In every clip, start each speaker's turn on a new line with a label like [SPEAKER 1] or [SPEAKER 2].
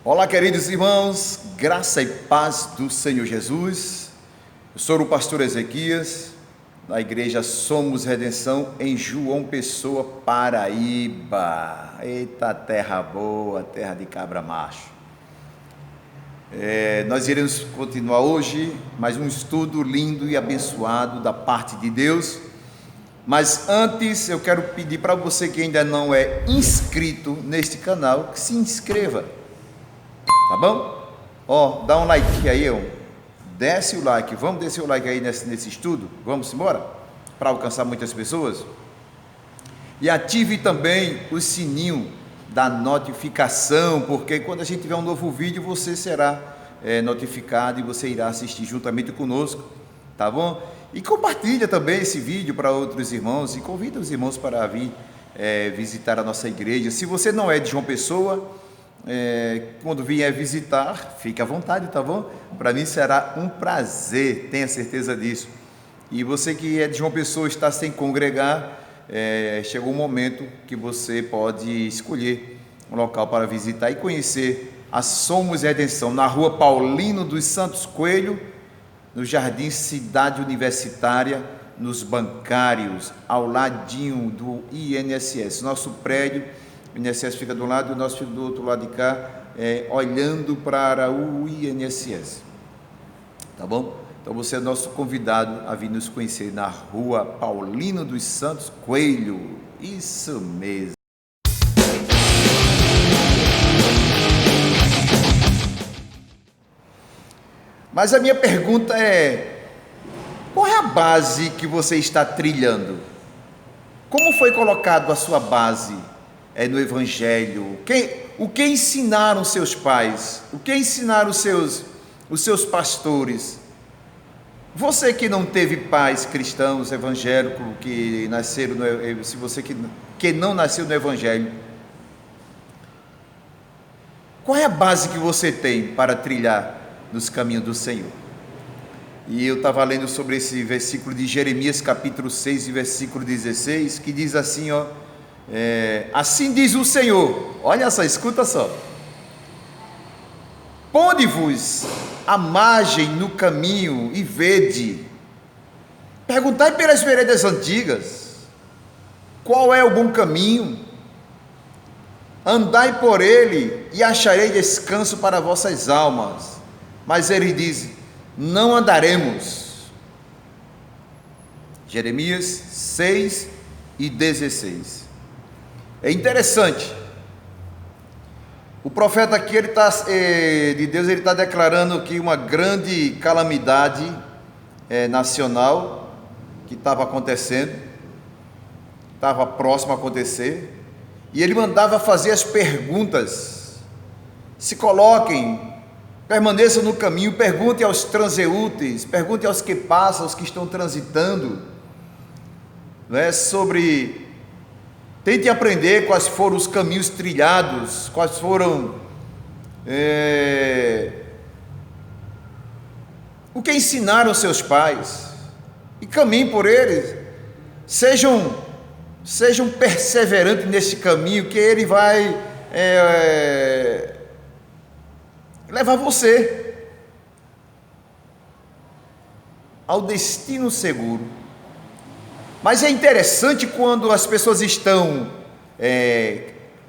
[SPEAKER 1] Olá, queridos irmãos, graça e paz do Senhor Jesus. Eu sou o pastor Ezequias, da igreja Somos Redenção, em João Pessoa, Paraíba. Eita, terra boa, terra de cabra macho. Nós iremos continuar hoje mais um estudo lindo e abençoado da parte de Deus. Mas antes eu quero pedir para você que ainda não é inscrito neste canal, que se inscreva. Tá bom? Dá um like aí, desce o like, vamos descer o like aí nesse estudo, vamos embora, para alcançar muitas pessoas. E ative também o sininho da notificação, porque quando a gente tiver um novo vídeo, você será notificado e você irá assistir juntamente conosco, tá bom? E compartilha também esse vídeo para outros irmãos e convida os irmãos para vir visitar a nossa igreja. Se você não é de João Pessoa, quando vier visitar, fique à vontade, tá bom? Para mim será um prazer, tenha certeza disso. E você que é de João Pessoa, está sem congregar, chegou um momento que você pode escolher um local para visitar e conhecer a Somos Redenção, na rua Paulino dos Santos Coelho, no Jardim Cidade Universitária, nos Bancários, ao ladinho do INSS. Nosso prédio, o INSS fica do lado e o nosso fica do outro lado de cá, olhando para o INSS. Tá bom? Então você é nosso convidado a vir nos conhecer na rua Paulino dos Santos Coelho. Isso mesmo. Mas a minha pergunta é: qual é a base que você está trilhando? Como foi colocado a sua base no Evangelho? O que ensinaram seus pais? O que ensinaram os seus pastores? Você que não teve pais cristãos, evangélicos, que nasceram, se você que não nasceu no Evangelho, qual é a base que você tem para trilhar nos caminhos do Senhor? E eu estava lendo sobre esse versículo de Jeremias capítulo 6 e versículo 16, que diz assim, assim diz o Senhor, olha só, escuta só: ponde-vos à margem no caminho e vede, perguntai pelas veredas antigas, qual é o bom caminho, andai por ele e acharei descanso para vossas almas. Mas ele diz: não andaremos. Jeremias 6 e 16. É interessante, o profeta aqui, de Deus, ele está declarando que uma grande calamidade nacional que estava acontecendo, estava próximo a acontecer, e ele mandava fazer as perguntas: se coloquem, permaneçam no caminho, pergunte aos transeúntes, pergunte aos que passam, aos que estão transitando, tente aprender quais foram os caminhos trilhados, quais foram o que ensinaram seus pais, e caminhem por eles, sejam perseverantes nesse caminho, que ele vai levar você ao destino seguro. Mas é interessante quando as pessoas estão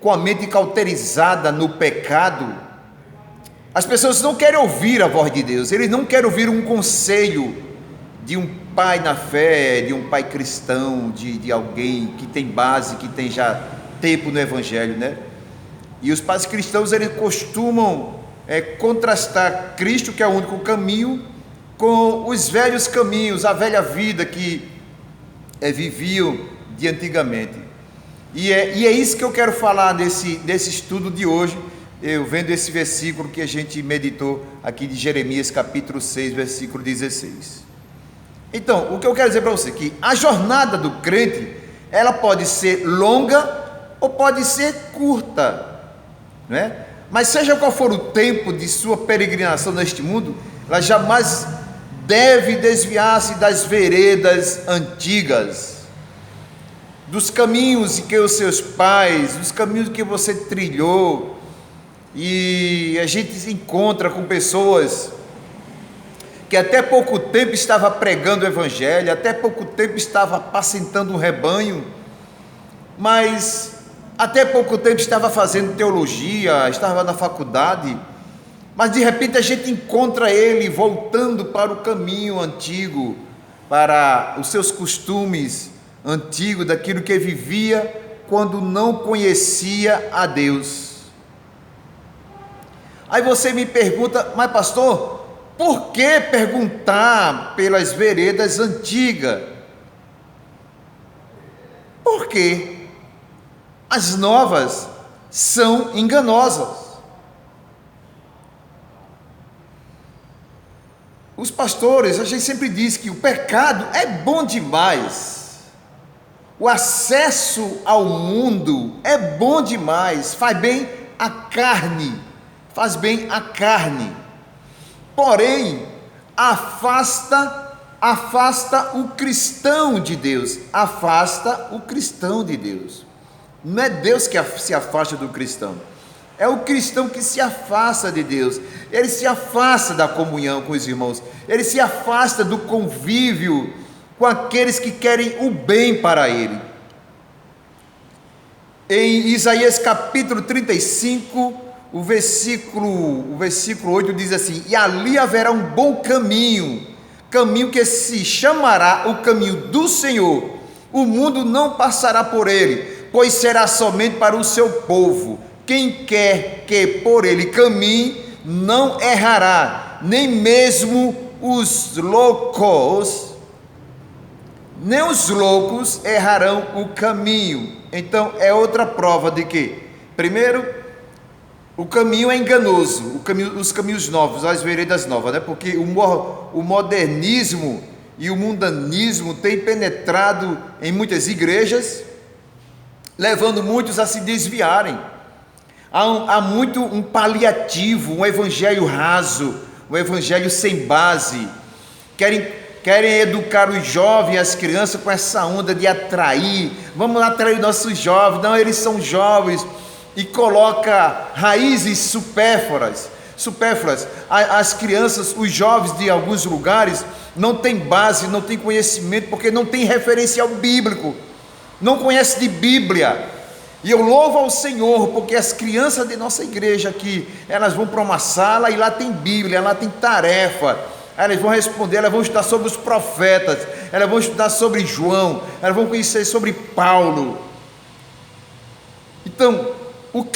[SPEAKER 1] com a mente cauterizada no pecado, as pessoas não querem ouvir a voz de Deus, eles não querem ouvir um conselho de um pai na fé, de um pai cristão, de alguém que tem base, que tem já tempo no Evangelho, né? E os pais cristãos, eles costumam contrastar Cristo, que é o único caminho, com os velhos caminhos, a velha vida que viviam de antigamente. E é isso que eu quero falar nesse estudo de hoje, eu vendo esse versículo que a gente meditou aqui de Jeremias capítulo 6, versículo 16. Então, o que eu quero dizer para você é que a jornada do crente, ela pode ser longa ou pode ser curta, né? Mas seja qual for o tempo de sua peregrinação neste mundo, ela jamais deve desviar-se das veredas antigas, dos caminhos que os seus pais, dos caminhos que você trilhou, E a gente se encontra com pessoas que até pouco tempo estava pregando o evangelho, até pouco tempo estava apacentando um rebanho, mas até pouco tempo estava fazendo teologia, estava na faculdade, mas de repente a gente encontra ele voltando para o caminho antigo, para os seus costumes antigos, daquilo que vivia quando não conhecia a Deus. Aí você me pergunta, mas pastor, por que perguntar pelas veredas antigas? Porque as novas são enganosas. Os pastores, a gente sempre diz que o pecado é bom demais. O acesso ao mundo é bom demais, faz bem à carne, faz bem à carne. Porém, afasta o cristão de Deus, afasta o cristão de Deus. Não é Deus que se afasta do cristão, é o cristão que se afasta de Deus. Ele se afasta da comunhão com os irmãos, ele se afasta do convívio com aqueles que querem o bem para ele. Em Isaías capítulo 35, o versículo 8 diz assim: e ali haverá um bom caminho que se chamará o caminho do Senhor, o mundo não passará por ele, pois será somente para o seu povo. Quem quer que por ele caminhe não errará, nem mesmo os loucos errarão o caminho. Então é outra prova de que, primeiro, o caminho é enganoso, os caminhos novos, as veredas novas, né? Porque o modernismo e o mundanismo têm penetrado em muitas igrejas, levando muitos a se desviarem. Há muito um paliativo, um evangelho raso, um evangelho sem base. Querem educar os jovens, as crianças, com essa onda de atrair. Vamos atrair nossos jovens, não, eles são jovens, e coloca raízes supérfluas. As crianças, os jovens de alguns lugares não têm base, não têm conhecimento, porque não tem referencial bíblico, não conhece de Bíblia. E eu louvo ao Senhor, porque as crianças de nossa igreja aqui, elas vão para uma sala e lá tem Bíblia, lá tem tarefa, elas vão responder, elas vão estudar sobre os profetas, elas vão estudar sobre João, elas vão conhecer sobre Paulo. Então, os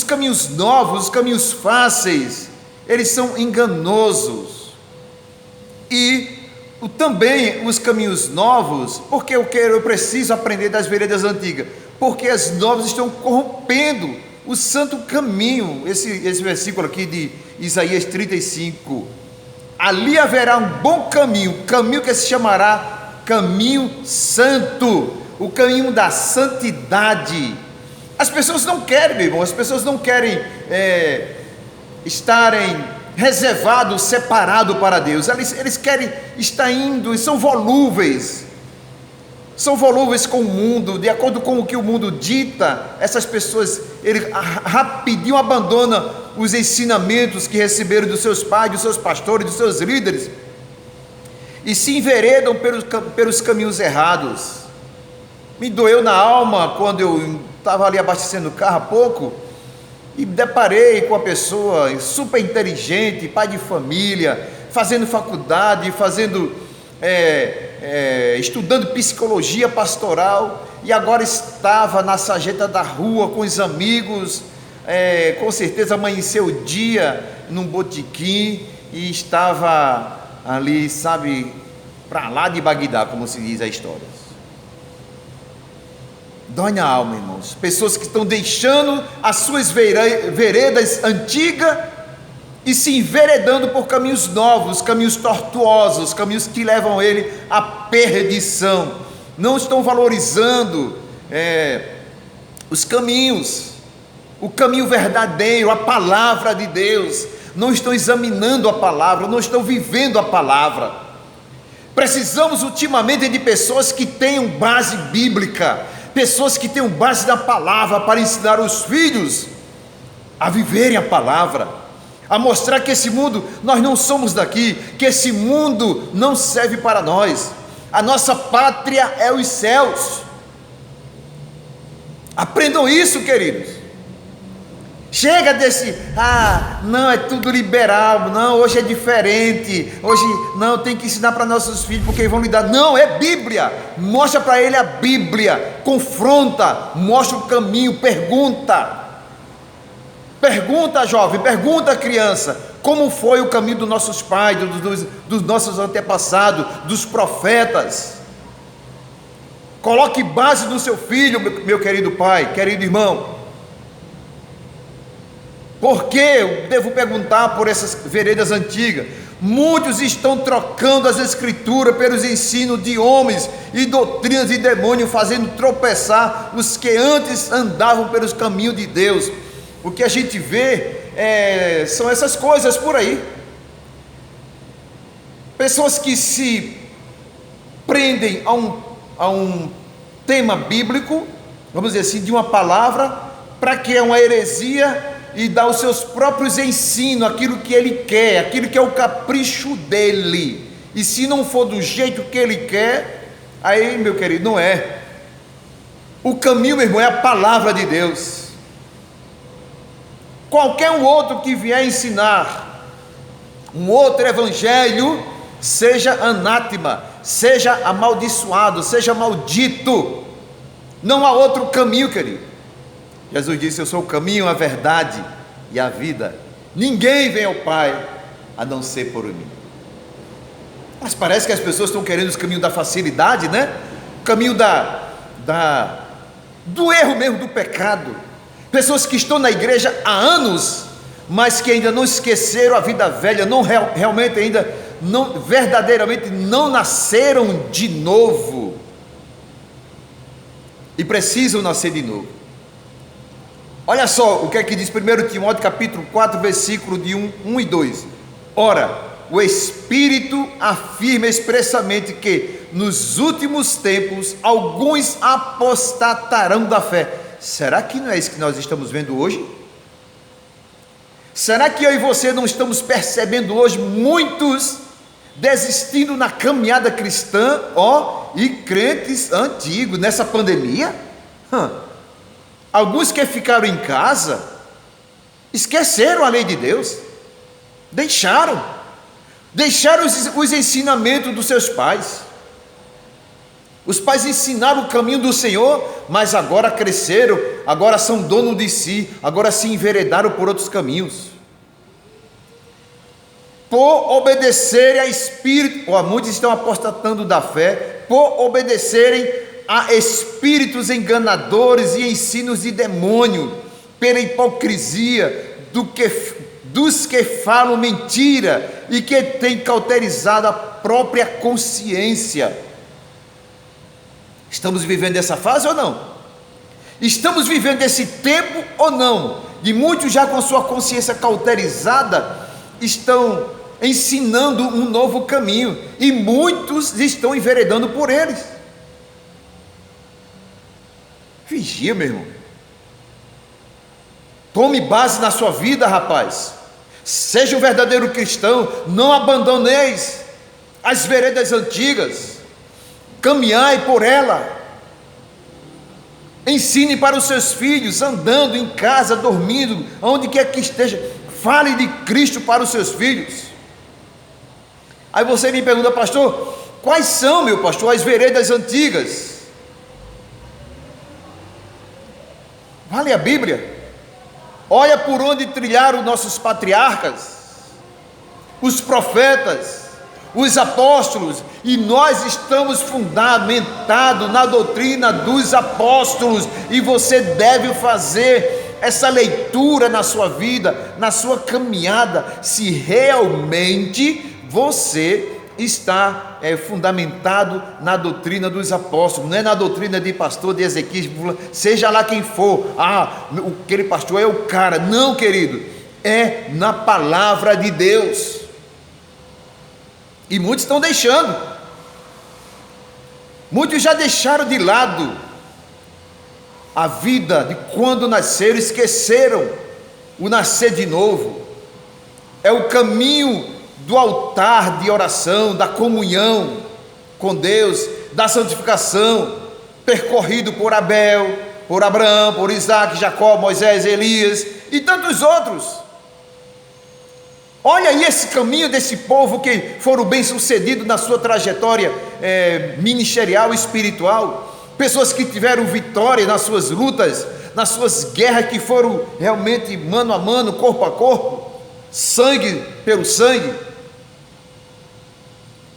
[SPEAKER 1] caminhos novos, os caminhos fáceis, eles são enganosos. E também os caminhos novos, porque eu preciso aprender das veredas antigas, porque as novas estão corrompendo o santo caminho. Esse versículo aqui de Isaías 35, ali haverá um bom caminho que se chamará caminho santo, o caminho da santidade. As pessoas não querem, meu irmão, as pessoas não querem estarem reservados, separados para Deus. Eles querem estar indo, e são volúveis com o mundo, de acordo com o que o mundo dita. Essas pessoas, rapidinho abandonam os ensinamentos que receberam dos seus pais, dos seus pastores, dos seus líderes, e se enveredam pelos caminhos errados. Me doeu na alma quando eu estava ali abastecendo o carro há pouco, e deparei com uma pessoa super inteligente, pai de família, fazendo faculdade, estudando psicologia pastoral, e agora estava na sarjeta da rua com os amigos, com certeza amanheceu o dia num botequim, e estava ali, sabe, para lá de Bagdá, como se diz a história. Dói na alma, irmãos. Pessoas que estão deixando as suas veredas antigas e se enveredando por caminhos novos, caminhos tortuosos, caminhos que levam ele à perdição. Não estão valorizando os caminhos, o caminho verdadeiro, a palavra de Deus. Não estão examinando a palavra, não estão vivendo a palavra. Precisamos ultimamente de pessoas que tenham base bíblica, pessoas que tenham base da palavra para ensinar os filhos a viverem a palavra, a mostrar que esse mundo, nós não somos daqui, que esse mundo não serve para nós, a nossa pátria é os céus. Aprendam isso, queridos. Chega desse, não, é tudo liberal, não, hoje é diferente, hoje não, tem que ensinar para nossos filhos porque eles vão lidar. Não, é Bíblia. Mostra para ele a Bíblia, confronta, mostra o caminho, pergunta, jovem, pergunta, criança, como foi o caminho dos nossos pais, dos nossos antepassados, dos profetas. Coloque base no seu filho, meu querido pai, querido irmão. Por que eu devo perguntar por essas veredas antigas? Muitos estão trocando as escrituras pelos ensinos de homens e doutrinas de demônio, fazendo tropeçar os que antes andavam pelos caminhos de Deus. O que a gente vê são essas coisas por aí. Pessoas que se prendem a um tema bíblico, vamos dizer assim, de uma palavra, para que é uma heresia, e dá os seus próprios ensinos, aquilo que ele quer, aquilo que é o capricho dele, e se não for do jeito que ele quer, aí, meu querido, não é. O caminho, meu irmão, é a palavra de Deus. Qualquer um outro que vier ensinar um outro evangelho, seja anátema, seja amaldiçoado, seja maldito. Não há outro caminho, querido. Jesus disse: eu sou o caminho, a verdade e a vida. Ninguém vem ao Pai a não ser por mim. Mas parece que as pessoas estão querendo o caminho da facilidade, né? O caminho do erro mesmo, do pecado. Pessoas que estão na igreja há anos, mas que ainda não esqueceram a vida velha, realmente ainda não, verdadeiramente não nasceram de novo, e precisam nascer de novo. Olha só o que é que diz 1 Timóteo capítulo 4, versículo de 1 e 2. Ora, o Espírito afirma expressamente que nos últimos tempos alguns apostatarão da fé. Será que não é isso que nós estamos vendo hoje? Será que eu e você não estamos percebendo hoje muitos desistindo na caminhada cristã, e crentes antigos nessa pandemia? Alguns que ficaram em casa, esqueceram a lei de Deus, deixaram os ensinamentos dos seus pais. Os pais ensinaram o caminho do Senhor, mas agora cresceram, agora são donos de si, agora se enveredaram por outros caminhos. Por obedecerem a espírito, muitos estão apostatando da fé, por obedecerem a espíritos enganadores e ensinos de demônio, pela hipocrisia dos que falam mentira e que têm cauterizado a própria consciência. Estamos vivendo essa fase ou não? Estamos vivendo esse tempo ou não? De muitos já com sua consciência cauterizada estão ensinando um novo caminho, e muitos estão enveredando por eles. Vigia, meu irmão. Tome base na sua vida, rapaz. Seja um verdadeiro cristão. Não abandoneis as veredas antigas. Caminhai por ela. Ensine para os seus filhos, andando em casa, dormindo, onde quer que esteja. Fale de Cristo para os seus filhos. Aí você me pergunta: pastor, quais são, meu pastor, as veredas antigas? Vale a Bíblia. Olha por onde trilharam nossos patriarcas, os profetas, os apóstolos, e nós estamos fundamentados na doutrina dos apóstolos, e você deve fazer essa leitura na sua vida, na sua caminhada, se realmente você está fundamentado na doutrina dos apóstolos, não é na doutrina de pastor, de Ezequiel, seja lá quem for, aquele pastor é o cara. Não, querido, é na palavra de Deus. E muitos estão deixando, muitos já deixaram de lado a vida de quando nasceram, esqueceram o nascer de novo, é o caminho do altar de oração, da comunhão com Deus, da santificação, percorrido por Abel, por Abraão, por Isaac, Jacó, Moisés, Elias e tantos outros. Olha aí esse caminho desse povo que foram bem-sucedidos na sua trajetória ministerial e espiritual, pessoas que tiveram vitória nas suas lutas, nas suas guerras que foram realmente mano a mano, corpo a corpo, sangue pelo sangue.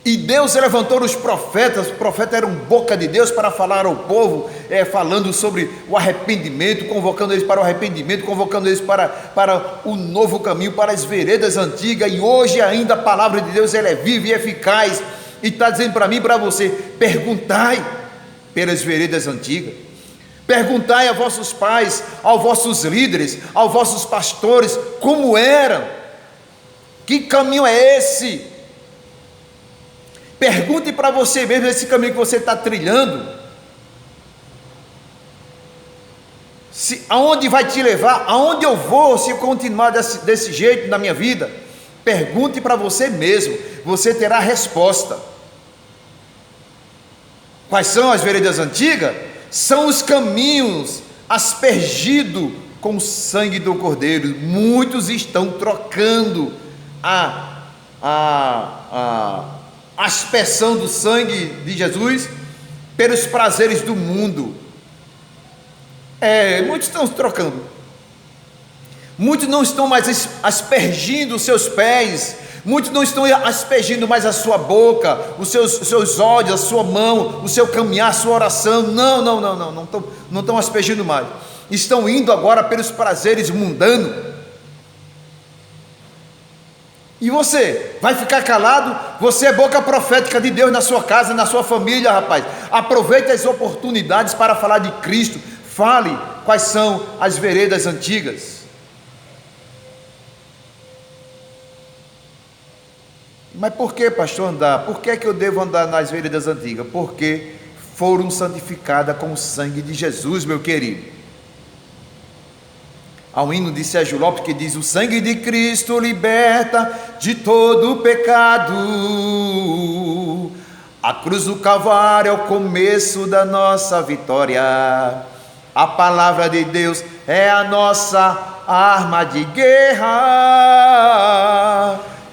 [SPEAKER 1] E Deus levantou os profetas eram boca de Deus para falar ao povo, falando sobre o arrependimento, convocando eles para o arrependimento, convocando eles para o novo caminho, para as veredas antigas. E hoje ainda a palavra de Deus ela é viva e eficaz, e está dizendo para mim e para você: perguntai pelas veredas antigas, perguntai a vossos pais, aos vossos líderes, aos vossos pastores, como eram, que caminho é esse? Pergunte para você mesmo esse caminho que você está trilhando, aonde vai te levar, aonde eu vou se eu continuar desse jeito na minha vida. Pergunte para você mesmo, você terá a resposta. Quais são as veredas antigas? São os caminhos aspergidos com o sangue do Cordeiro. Muitos estão trocando a aspersão do sangue de Jesus pelos prazeres do mundo. Muitos estão trocando. Muitos não estão mais aspergindo os seus pés. Muitos não estão aspergindo mais a sua boca, os seus olhos, a sua mão, o seu caminhar, a sua oração. Não estão aspergindo mais. Estão indo agora pelos prazeres mundanos. E você vai ficar calado? Você é boca profética de Deus na sua casa, na sua família, rapaz. Aproveite as oportunidades para falar de Cristo. Fale quais são as veredas antigas. Mas por que, pastor, andar? Por que eu devo andar nas veredas antigas? Porque foram santificadas com o sangue de Jesus, meu querido. Há um hino de Sérgio Lopes que diz: o sangue de Cristo liberta de todo o pecado. A cruz do Calvário é o começo da nossa vitória. A palavra de Deus é a nossa arma de guerra.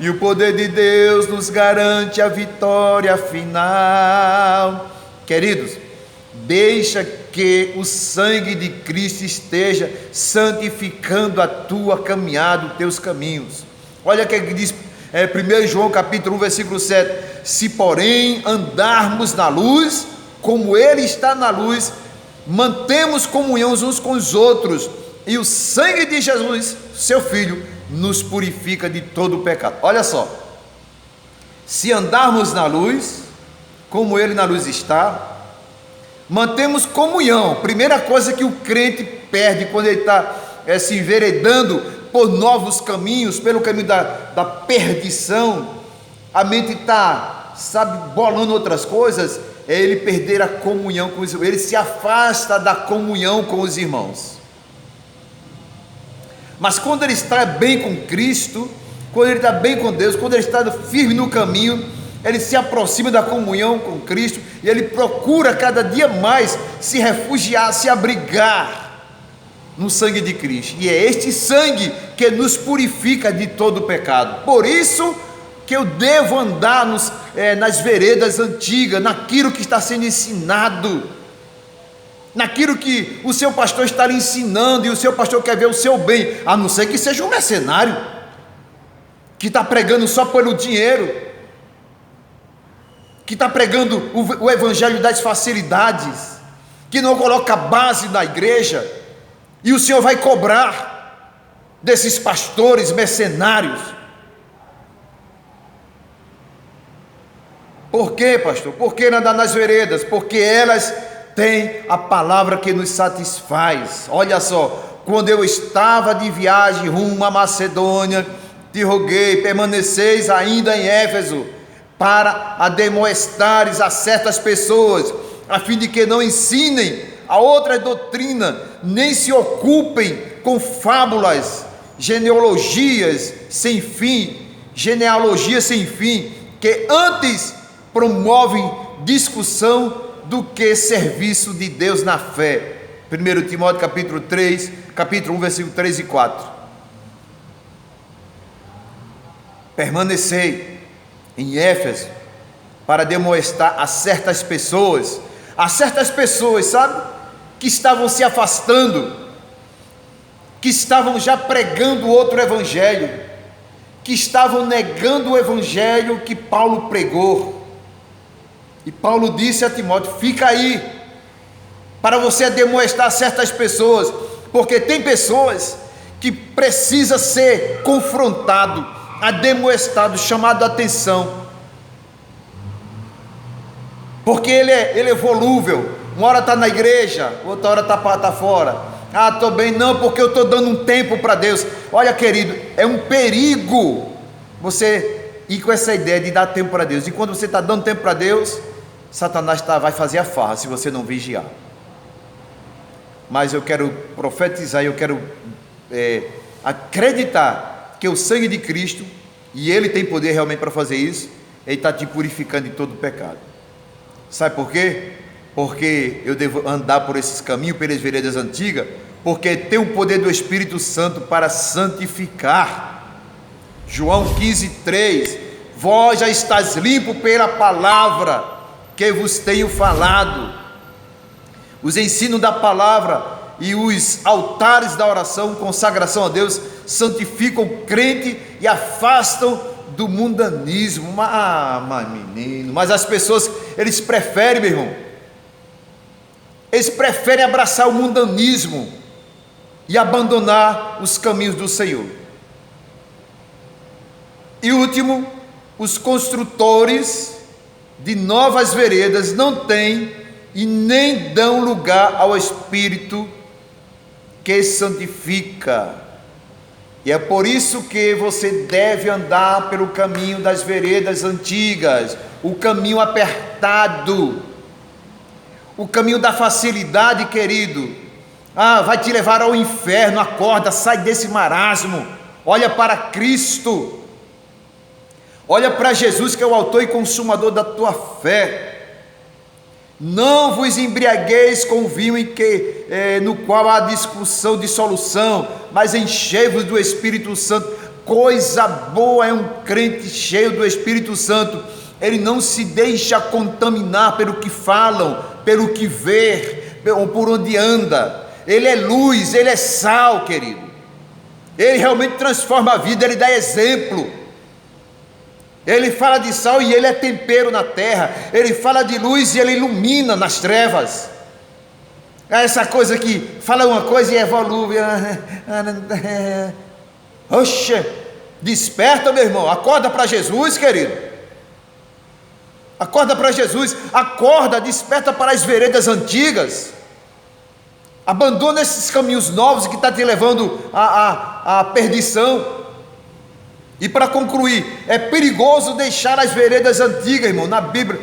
[SPEAKER 1] E o poder de Deus nos garante a vitória final. Queridos, deixa que o sangue de Cristo esteja santificando a tua caminhada, os teus caminhos. Olha o que diz 1 João capítulo 1, versículo 7. Se porém andarmos na luz, como Ele está na luz, mantemos comunhão uns com os outros, e o sangue de Jesus, seu Filho, nos purifica de todo o pecado. Olha só, se andarmos na luz, como Ele na luz está, mantemos comunhão. Primeira coisa que o crente perde quando ele está se enveredando por novos caminhos, pelo caminho da perdição, a mente está, bolando outras coisas, é ele perder a comunhão com os irmãos. Ele se afasta da comunhão com os irmãos. Mas quando ele está bem com Cristo, quando ele está bem com Deus, quando ele está firme no caminho, ele se aproxima da comunhão com Cristo, e ele procura cada dia mais se refugiar, se abrigar no sangue de Cristo, e é este sangue que nos purifica de todo o pecado. Por isso que eu devo andar nas veredas antigas, naquilo que está sendo ensinado, naquilo que o seu pastor está lhe ensinando, e o seu pastor quer ver o seu bem, a não ser que seja um mercenário, que está pregando só pelo dinheiro, que está pregando o evangelho das facilidades, que não coloca base na igreja, e o Senhor vai cobrar desses pastores mercenários. Por quê, pastor? Por que andar nas veredas? Porque elas têm a palavra que nos satisfaz. Olha só, quando eu estava de viagem rumo à Macedônia, te roguei, permaneceis ainda em Éfeso, para admoestares a certas pessoas, a fim de que não ensinem a outra doutrina, nem se ocupem com fábulas genealogias sem fim, que antes promovem discussão do que serviço de Deus na fé. 1 Timóteo capítulo 1, versículo 3 e 4. Permanecei em Éfeso para demonstrar a certas pessoas, sabe, que estavam se afastando, que estavam já pregando outro evangelho, que estavam negando o evangelho que Paulo pregou. E Paulo disse a Timóteo: fica aí, para você demonstrar a certas pessoas, porque tem pessoas que precisa ser confrontado, ademoestado, chamado a atenção, porque ele é volúvel. Uma hora está na igreja, outra hora está fora. Estou bem, não, porque eu estou dando um tempo para Deus. Olha, querido, é um perigo você ir com essa ideia de dar tempo para Deus, e quando você está dando tempo para Deus, Satanás vai fazer a farra se você não vigiar. Mas eu quero profetizar, eu quero acreditar que o sangue de Cristo, e Ele tem poder realmente para fazer isso, Ele está te purificando de todo o pecado. Sabe por quê? Porque eu devo andar por esses caminhos, pelas veredas antigas, porque tem o poder do Espírito Santo para santificar. João 15:3, vós já estáis limpo pela palavra que vos tenho falado. Os ensinos da palavra e os altares da oração, consagração a Deus, santificam o crente e afastam do mundanismo. Mas as pessoas, eles preferem, meu irmão, eles preferem abraçar o mundanismo e abandonar os caminhos do Senhor. E último, os construtores de novas veredas não têm e nem dão lugar ao Espírito que santifica. E é por isso que você deve andar pelo caminho das veredas antigas, o caminho apertado, o caminho da facilidade, querido. Vai te levar ao inferno. Acorda, sai desse marasmo, olha para Cristo, olha para Jesus, que é o autor e consumador da tua fé. Não vos embriagueis com vinho no qual há discussão, dissolução, mas enchei-vos do Espírito Santo. Coisa boa é um crente cheio do Espírito Santo. Ele não se deixa contaminar pelo que falam, pelo que vê, ou por onde anda. Ele é luz, ele é sal, querido. Ele realmente transforma a vida, ele dá exemplo. Ele fala de sal e ele é tempero na terra. Ele fala de luz e ele ilumina nas trevas. Essa coisa que fala uma coisa e é volúvel. Oxe, desperta, meu irmão. Acorda para Jesus, querido. Acorda para Jesus. Acorda, desperta para as veredas antigas. Abandona esses caminhos novos que estão te levando à perdição. E para concluir, é perigoso deixar as veredas antigas, irmão, da Bíblia,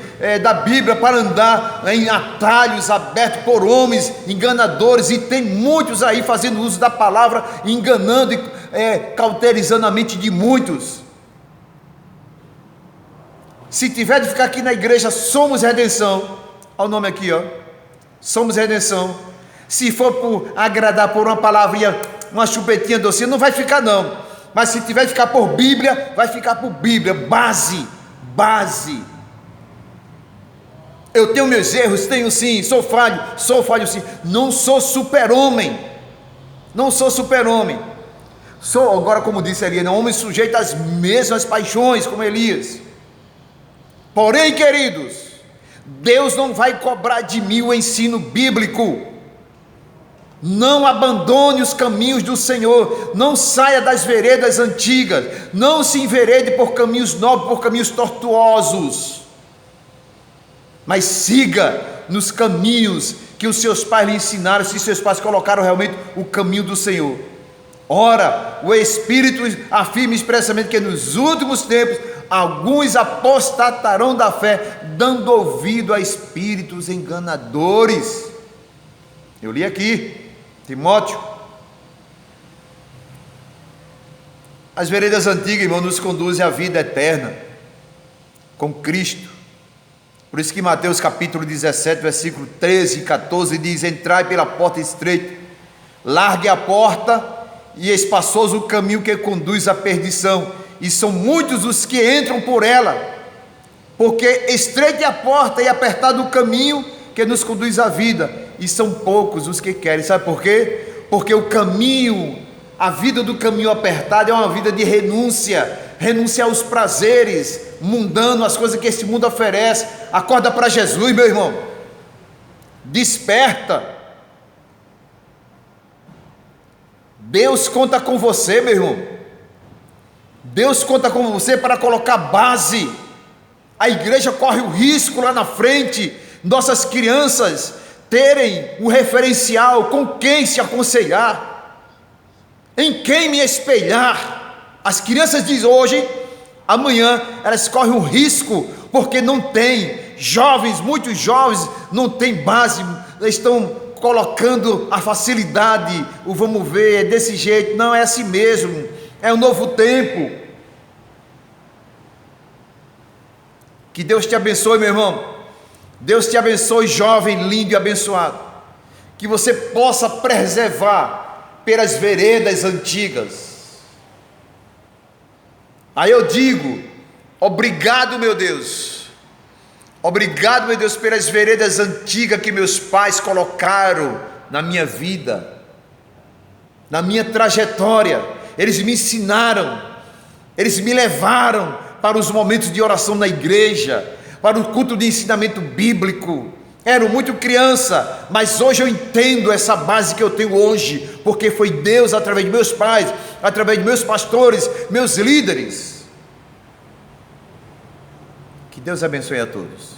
[SPEAKER 1] para andar em atalhos abertos por homens enganadores, e tem muitos aí fazendo uso da palavra, enganando e cauterizando a mente de muitos. Se tiver de ficar aqui na igreja, Somos Redenção, olha o nome aqui, Somos Redenção. Se for por agradar por uma palavrinha, uma chupetinha docinha, não vai ficar não. Mas se tiver de ficar por Bíblia, vai ficar por Bíblia, base. Eu tenho meus erros, tenho sim, sou falho sim, não sou super-homem, sou, agora como disse Elias, um homem sujeito às mesmas paixões como Elias. Porém, queridos, Deus não vai cobrar de mim o ensino bíblico. Não abandone os caminhos do Senhor, não saia das veredas antigas, não se enverede por caminhos novos, por caminhos tortuosos, mas siga nos caminhos que os seus pais lhe ensinaram, se seus pais colocaram realmente o caminho do Senhor. Ora, o Espírito afirma expressamente que nos últimos tempos alguns apostatarão da fé, dando ouvido a espíritos enganadores. Eu li aqui, Timóteo, As veredas antigas, irmão, nos conduzem à vida eterna com Cristo. Por isso que Mateus capítulo 17, versículo 13 e 14 diz: entrai pela porta estreita, largue a porta e espaçoso o caminho que conduz à perdição, e são muitos os que entram por ela, porque estreita é a porta e apertado o caminho que nos conduz à vida, e são poucos os que querem. Sabe por quê? Porque o caminho, a vida do caminho apertado é uma vida de renúncia aos prazeres mundanos, as coisas que esse mundo oferece. Acorda para Jesus, meu irmão, desperta. Deus conta com você, meu irmão. Deus conta com você para colocar base. A igreja corre o risco lá na frente, nossas crianças terem um referencial com quem se aconselhar, em quem me espelhar. As crianças de hoje, amanhã, elas correm um risco, porque não tem jovens, muitos jovens não têm base, estão colocando a facilidade, o vamos ver, é desse jeito, não, é assim mesmo, é um novo tempo. Que Deus te abençoe, meu irmão. Deus te abençoe, jovem, lindo e abençoado. Que você possa preservar pelas veredas antigas. Aí eu digo: obrigado, meu Deus. Obrigado, meu Deus, pelas veredas antigas que meus pais colocaram na minha vida, na minha trajetória. Eles me ensinaram, eles me levaram para os momentos de oração na igreja, para o culto de ensinamento bíblico. Era muito criança, mas hoje eu entendo essa base que eu tenho hoje, porque foi Deus através de meus pais, através de meus pastores, meus líderes. Que Deus abençoe a todos.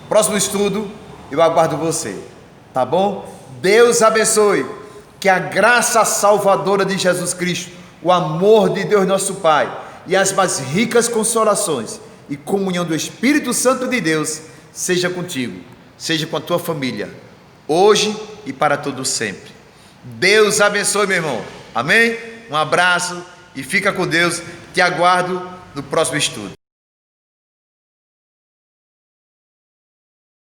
[SPEAKER 1] Próximo estudo, eu aguardo você, tá bom? Deus abençoe. Que a graça salvadora de Jesus Cristo, o amor de Deus nosso Pai e as mais ricas consolações e comunhão do Espírito Santo de Deus seja contigo, seja com a tua família, hoje e para todo sempre. Deus abençoe, meu irmão. Amém? Um abraço e fica com Deus. Te aguardo no próximo estudo.